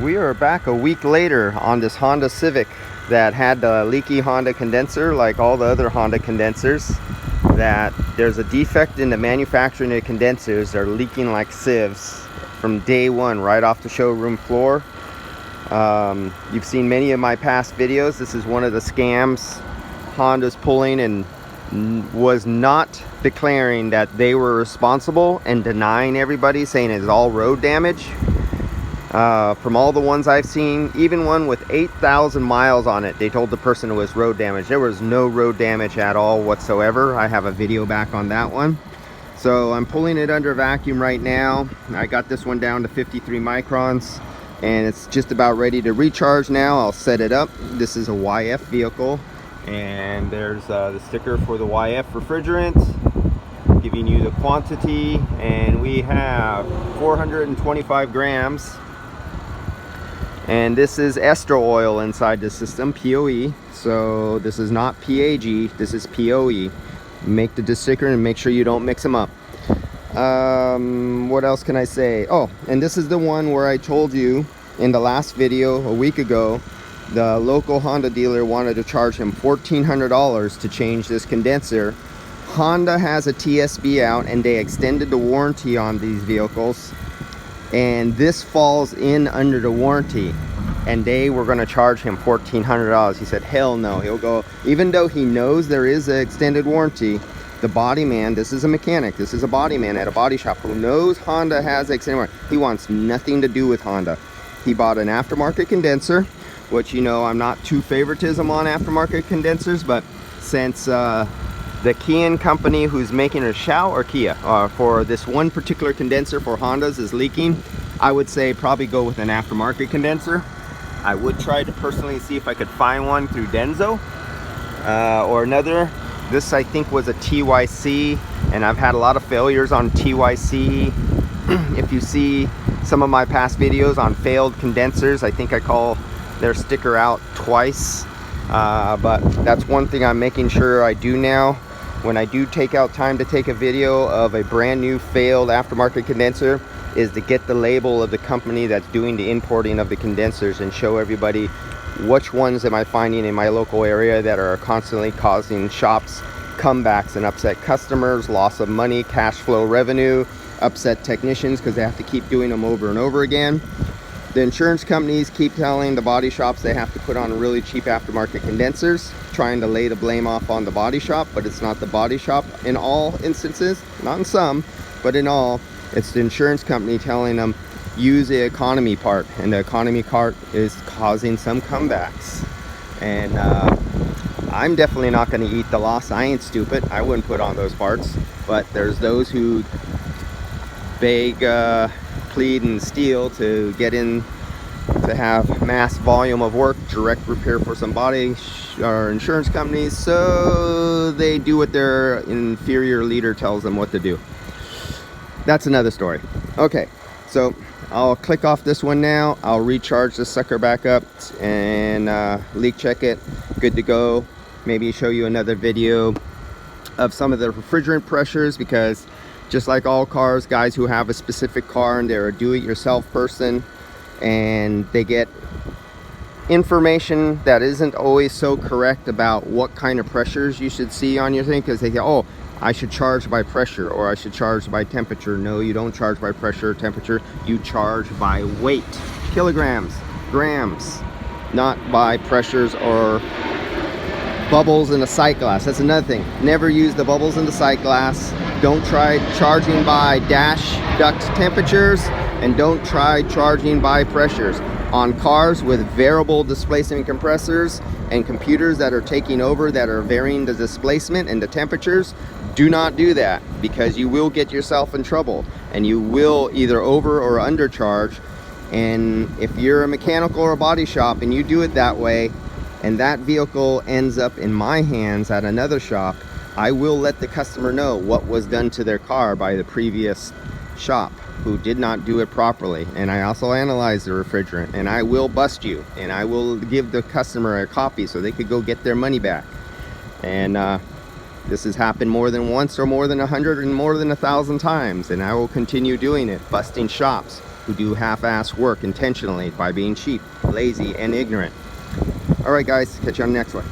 We are back a week later on this Honda Civic that had the leaky Honda condenser, like all the other Honda condensers. That there's a defect in the manufacturing of the condensers. They're leaking like sieves from day one, right off the showroom floor. You've seen many of my past videos. This is one of the scams Honda's pulling, and was not declaring that they were responsible and denying everybody, saying it's all road damage. From all the ones I've seen, even one with 8,000 miles on it, they told the person it was road damage. There was no road damage at all whatsoever. I have a video back on that one. So I'm pulling it under vacuum right now. I got this one down to 53 microns and it's just about ready to recharge now. I'll set it up. This is a YF vehicle, and there's the sticker for the YF refrigerant, giving you the quantity, and we have 425 grams. And this is ester oil inside the system, POE. So this is not PAG, this is POE. Make the sticker and make sure you don't mix them up. What else can I say? Oh, and this is the one where I told you in the last video a week ago, the local Honda dealer wanted to charge him $1,400 to change this condenser. Honda has a TSB out and they extended the warranty on these vehicles, and this falls in under the warranty, and they were going to charge him $1,400. He said hell no. He'll go, even though he knows there is an extended warranty. The body man, this is a mechanic, this is a body man at a body shop who knows Honda has extended warranty. He wants nothing to do with Honda. He bought an aftermarket condenser, which, you know, I'm not too favoritism on aftermarket condensers, but since the Kia company who's making a Kia for this one particular condenser for Hondas is leaking, I would say probably go with an aftermarket condenser. I would try to personally see if I could find one through Denso or another. This I think was a TYC, and I've had a lot of failures on TYC. If you see some of my past videos on failed condensers, I think I call their sticker out twice. But that's one thing I'm making sure I do now. When I do take out time to take a video of a brand new failed aftermarket condenser, is to get the label of the company that's doing the importing of the condensers and show everybody which ones am I finding in my local area that are constantly causing shops comebacks and upset customers, loss of money, cash flow revenue, upset technicians because they have to keep doing them over and over again. The insurance companies keep telling the body shops they have to put on really cheap aftermarket condensers, trying to lay the blame off on the body shop, but it's not the body shop in all instances, not in some, but in all. It's the insurance company telling them use the economy part, and the economy part is causing some comebacks. And I'm definitely not going to eat the loss. I ain't stupid. I wouldn't put on those parts, but there's those who beg, plead and steal to get in to have mass volume of work, direct repair for some body or insurance companies, so they do what their inferior leader tells them what to do. That's another story. Okay, so I'll click off this one now. I'll recharge this sucker back up and leak check it. Good to go. Maybe show you another video of some of the refrigerant pressures, because just like all cars, guys who have a specific car and they're a do-it-yourself person and they get information that isn't always so correct about what kind of pressures you should see on your thing, because they go, oh, I should charge by pressure or I should charge by temperature. No, you don't charge by pressure or temperature. You charge by weight, kilograms, grams, not by pressures or bubbles in a sight glass. That's another thing. Never use the bubbles in the sight glass. Don't try charging by dash duct temperatures, and don't try charging by pressures. On cars with variable displacement compressors and computers that are taking over, that are varying the displacement and the temperatures, do not do that, because you will get yourself in trouble and you will either over or undercharge. And if you're a mechanical or a body shop and you do it that way, and that vehicle ends up in my hands at another shop, I will let the customer know what was done to their car by the previous shop who did not do it properly. And I also analyze the refrigerant, and I will bust you, and I will give the customer a copy so they could go get their money back. And this has happened more than once or more than 100 and more than 1,000 times, and I will continue doing it, busting shops who do half-ass work intentionally by being cheap, lazy, and ignorant. Alright guys, catch you on the next one.